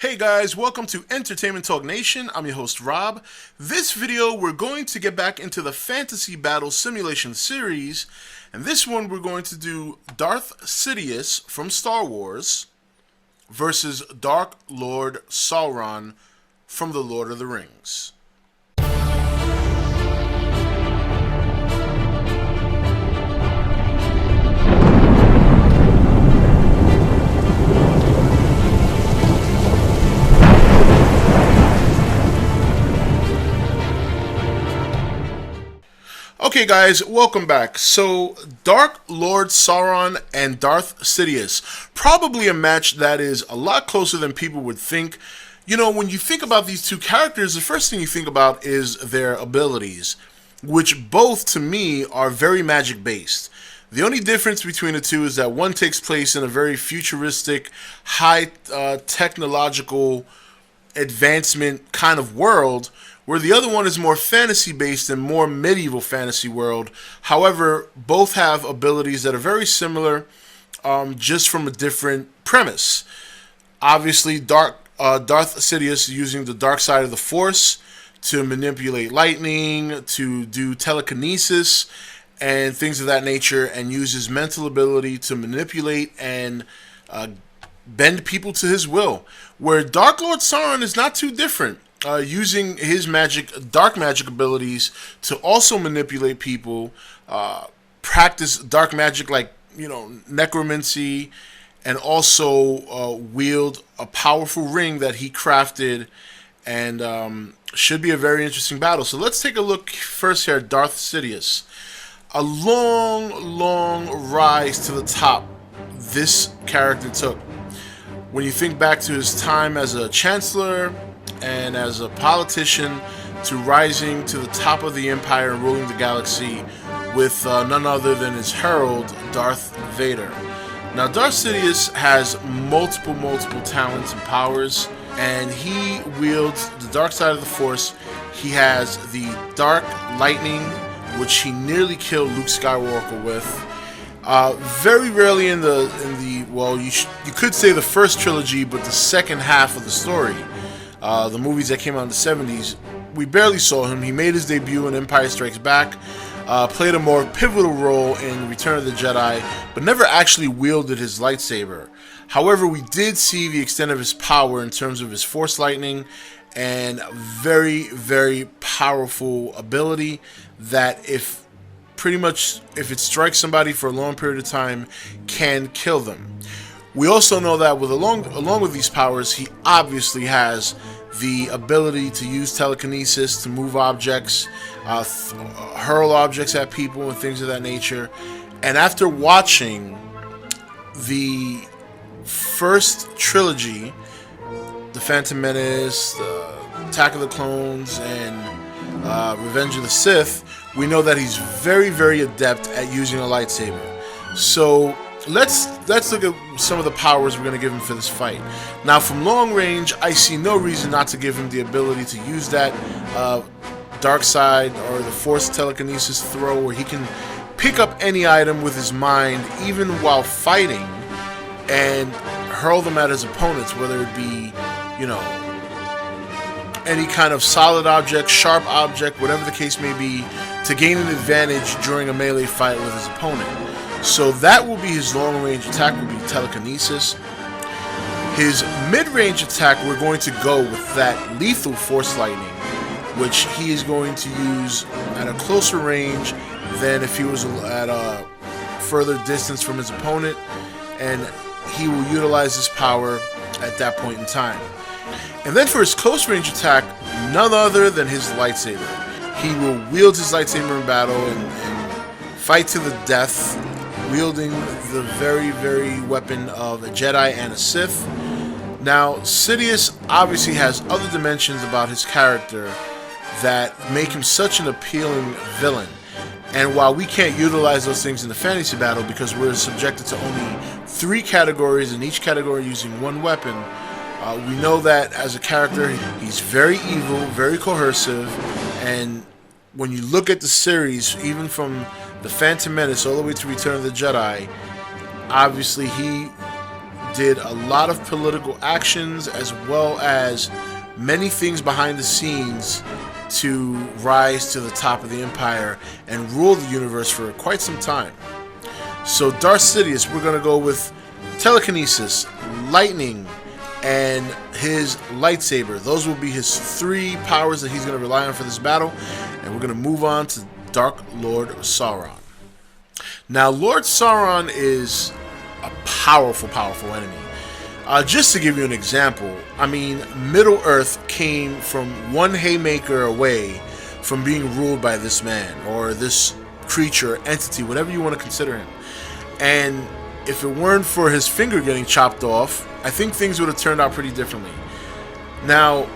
Hey guys, welcome to Entertainment Talk Nation. I'm your host Rob. This video we're going to get back into the Fantasy Battle Simulation series, and this one we're going to do Darth Sidious from Star Wars versus Dark Lord Sauron from The Lord of the Rings. Okay guys, welcome back. So, Dark Lord Sauron and Darth Sidious. Probably a match that is a lot closer than people would think. You know, when you think about these two characters, the first thing you think about is their abilities, which both, to me, are very magic-based. The only difference between the two is that one takes place in a very futuristic, high technological advancement kind of world, where the other one is more fantasy-based and more medieval fantasy world. However, both have abilities that are very similar, just from a different premise. Obviously, Darth Sidious using the dark side of the Force to manipulate lightning, to do telekinesis, and things of that nature, and use his mental ability to manipulate and bend people to his will. Where Dark Lord Sauron is not too different. Using his dark magic abilities to also manipulate people, practice dark magic like, necromancy, and also wield a powerful ring that he crafted, and should be a very interesting battle. So let's take a look first here at Darth Sidious. A long rise to the top this character took. When you think back to his time as a chancellor and as a politician, to rising to the top of the empire and ruling the galaxy with none other than his herald, Darth Vader. Now, Darth Sidious has multiple talents and powers, and he wields the dark side of the Force. He has the dark lightning, which he nearly killed Luke Skywalker with. Very rarely in the you could say the first trilogy, but the second half of the story. The movies that came out in the 70s, we barely saw him. He made his debut in Empire Strikes Back, played a more pivotal role in Return of the Jedi, but never actually wielded his lightsaber. However, we did see the extent of his power in terms of his Force lightning, and very powerful ability that if it strikes somebody for a long period of time, can kill them. We also know that along with these powers, he obviously has the ability to use telekinesis, to move objects, hurl objects at people and things of that nature. And after watching the first trilogy, The Phantom Menace, the Attack of the Clones, and Revenge of the Sith, we know that he's very adept at using a lightsaber. So let's look at some of the powers we're going to give him for this fight. Now, from long range, I see no reason not to give him the ability to use that dark side or the Force telekinesis throw, where he can pick up any item with his mind, even while fighting, and hurl them at his opponents, whether it be, any kind of solid object, sharp object, whatever the case may be, to gain an advantage during a melee fight with his opponent. So that will be his long-range attack, will be telekinesis. His mid-range attack, we're going to go with that lethal Force lightning, which he is going to use at a closer range than if he was at a further distance from his opponent, and he will utilize this power at that point in time. And then for his close-range attack, none other than his lightsaber. He will wield his lightsaber in battle and fight to the death, wielding the very weapon of a Jedi and a Sith. Now, Sidious obviously has other dimensions about his character that make him such an appealing villain. And while we can't utilize those things in the fantasy battle because we're subjected to only 3 categories, and each category using 1 weapon, we know that as a character, he's very evil, very coercive, and when you look at the series, even from The Phantom Menace all the way to Return of the Jedi, obviously he did a lot of political actions as well as many things behind the scenes to rise to the top of the empire and rule the universe for quite some time. So Darth Sidious, we're going to go with telekinesis, lightning, and his lightsaber. Those will be his 3 powers that he's going to rely on for this battle. And we're going to move on to Dark Lord Sauron. Now, Lord Sauron is a powerful, powerful enemy. Just to give you an example, I mean, Middle-earth came from one haymaker away from being ruled by this man, or this creature, entity, whatever you want to consider him. And if it weren't for his finger getting chopped off, I think things would have turned out pretty differently. Now,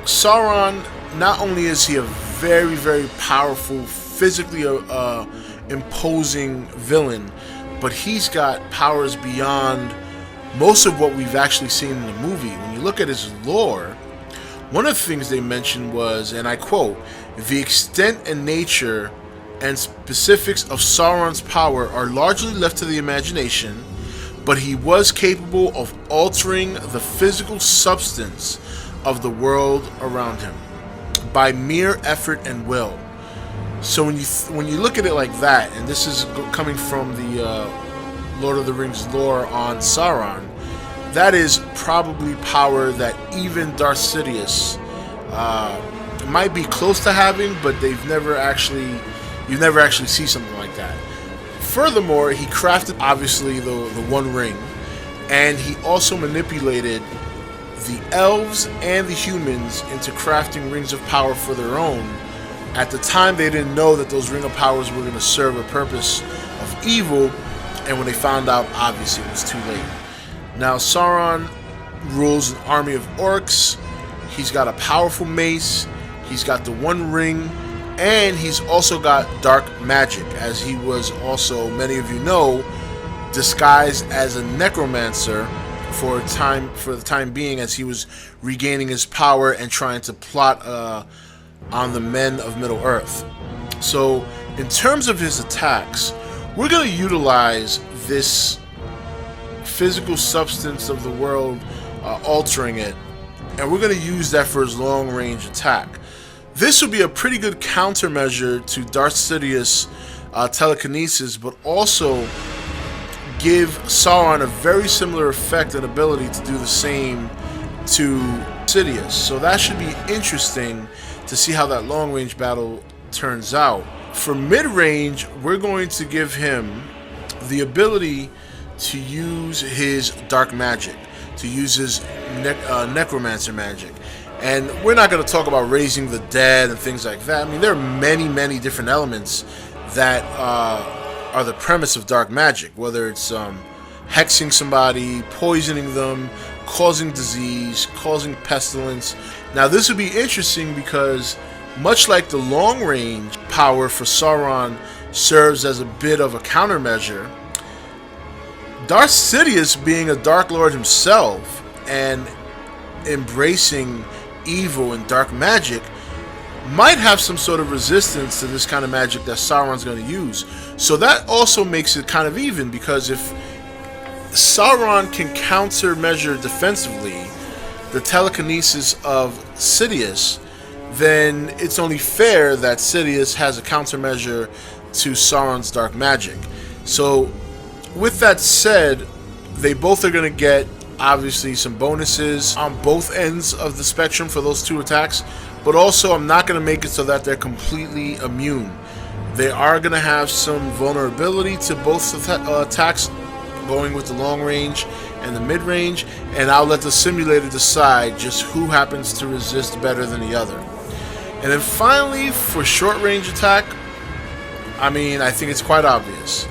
Sauron, not only is he a very, very powerful, physically imposing villain, but he's got powers beyond most of what we've actually seen in the movie. When you look at his lore, one of the things they mentioned was, and I quote, "The extent and nature and specifics of Sauron's power are largely left to the imagination, but he was capable of altering the physical substance of the world around him by mere effort and will." So when you look at it like that, and this is coming from the Lord of the Rings lore on Sauron, that is probably power that even Darth Sidious might be close to having, but you never actually see something like that. Furthermore, he crafted obviously the One Ring, and he also manipulated the elves and the humans into crafting rings of power for their own. At the time, they didn't know that those ring of powers were going to serve a purpose of evil, and when they found out, obviously it was too late. Now, Sauron rules an army of orcs. He's got a powerful mace. He's got the One Ring, and he's also got dark magic, as he was also, many of you know, disguised as a necromancer for the time being, as he was regaining his power and trying to plot on the men of Middle-earth. So, in terms of his attacks, we're going to utilize this physical substance of the world, altering it, and we're going to use that for his long-range attack. This would be a pretty good countermeasure to Darth Sidious' telekinesis, but also give Sauron a very similar effect and ability to do the same to Sidious. So that should be interesting to see how that long-range battle turns out. For mid-range, we're going to give him the ability to use his dark magic, to use his necromancer magic. And we're not going to talk about raising the dead and things like that. I mean, there are many, many different elements that are the premise of dark magic, whether it's hexing somebody, poisoning them, causing disease, causing pestilence. Now, this would be interesting because much like the long-range power for Sauron serves as a bit of a countermeasure, Darth Sidious, being a Dark Lord himself and embracing evil and dark magic, might have some sort of resistance to this kind of magic that Sauron's going to use. So that also makes it kind of even, because if Sauron can countermeasure defensively the telekinesis of Sidious, then it's only fair that Sidious has a countermeasure to Sauron's dark magic. So with that said, they both are going to get obviously some bonuses on both ends of the spectrum for those two attacks, but also I'm not going to make it so that they're completely immune. They are going to have some vulnerability to both attacks, going with the long range and the mid range, and I'll let the simulator decide just who happens to resist better than the other. And then finally, for short range attack, I mean, I think it's quite obvious.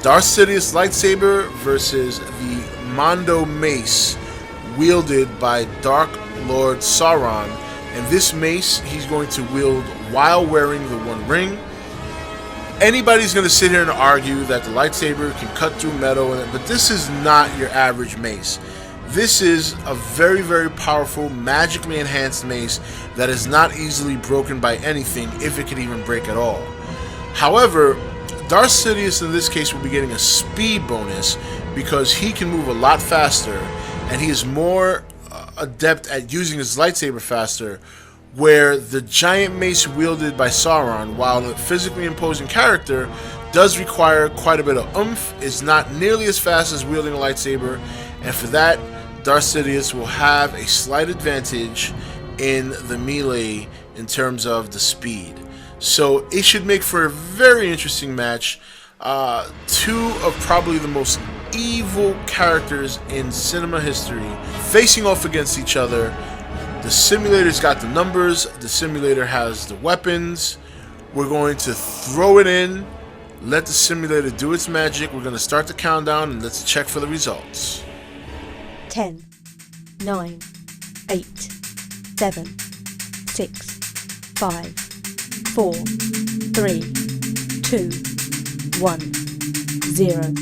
Darth Sidious' lightsaber versus the Mondo mace wielded by Dark Lord Sauron. And this mace he's going to wield while wearing the One Ring. Anybody's going to sit here and argue that the lightsaber can cut through metal, but this is not your average mace. This is a very, very powerful, magically enhanced mace that is not easily broken by anything, if it can even break at all. However, Darth Sidious in this case will be getting a speed bonus because he can move a lot faster, and he is more adept at using his lightsaber faster, where the giant mace wielded by Sauron, while a physically imposing character, does require quite a bit of oomph, is not nearly as fast as wielding a lightsaber, and for that, Darth Sidious will have a slight advantage in the melee in terms of the speed. So it should make for a very interesting match. Two of probably the most evil characters in cinema history facing off against each other. The simulator's got the numbers, the simulator has the weapons. We're going to throw it in, let the simulator do its magic. We're going to start the countdown and let's check for the results. 10, 9, 8, 7, 6, 5, 4, 3, 2, 1, 0.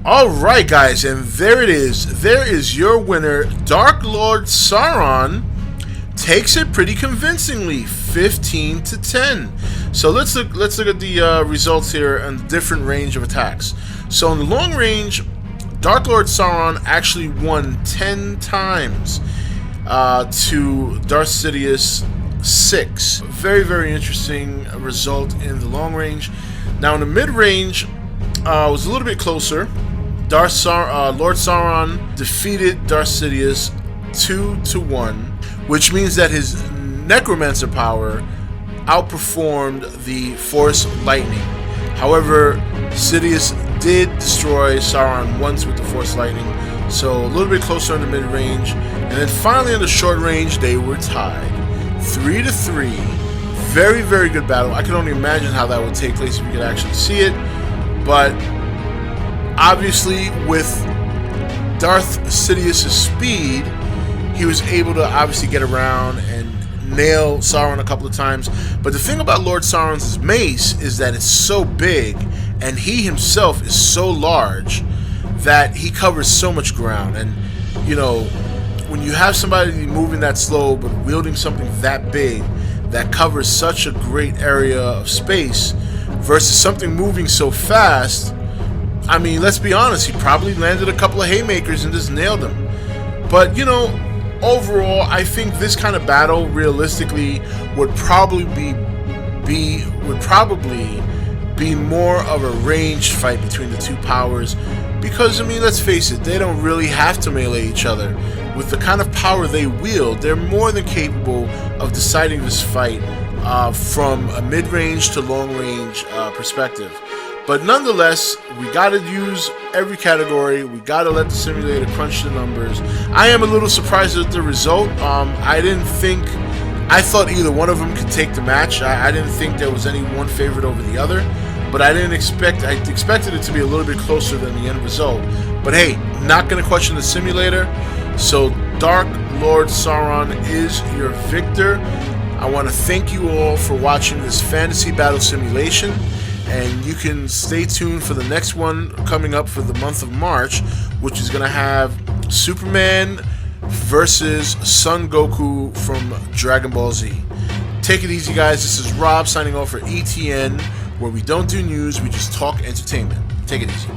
Alright guys, and there it is. There is your winner. Dark Lord Sauron takes it pretty convincingly, 15 to 10. So let's look at the results here and the different range of attacks. So in the long range, Dark Lord Sauron actually won 10 times to Darth Sidious 6. Very, very interesting result in the long range. Now in the mid range, was a little bit closer. Lord Sauron defeated Darth Sidious 2-1, which means that his necromancer power outperformed the Force Lightning. However, Sidious did destroy Sauron once with the Force Lightning, so a little bit closer in the mid-range. And then finally in the short range, they were tied. 3-3. Very, very good battle. I can only imagine how that would take place if you could actually see it. But obviously, with Darth Sidious' speed, he was able to obviously get around and nail Sauron a couple of times. But the thing about Lord Sauron's mace is that it's so big, and he himself is so large that he covers so much ground. And, you know, when you have somebody moving that slow but wielding something that big that covers such a great area of space versus something moving so fast, I mean, let's be honest, he probably landed a couple of haymakers and just nailed them. But, you know, overall, I think this kind of battle, realistically, would probably be more of a ranged fight between the two powers. Because, I mean, let's face it, they don't really have to melee each other. With the kind of power they wield, they're more than capable of deciding this fight from a mid-range to long-range perspective. But nonetheless, we got to use every category. We got to let the simulator crunch the numbers. I am a little surprised at the result. I thought either one of them could take the match. I didn't think there was any one favorite over the other. But I expected it to be a little bit closer than the end result. But hey, not going to question the simulator. So Dark Lord Sauron is your victor. I want to thank you all for watching this fantasy battle simulation. And you can stay tuned for the next one coming up for the month of March, which is going to have Superman versus Son Goku from Dragon Ball Z. Take it easy, guys. This is Rob signing off for ETN, where we don't do news, we just talk entertainment. Take it easy.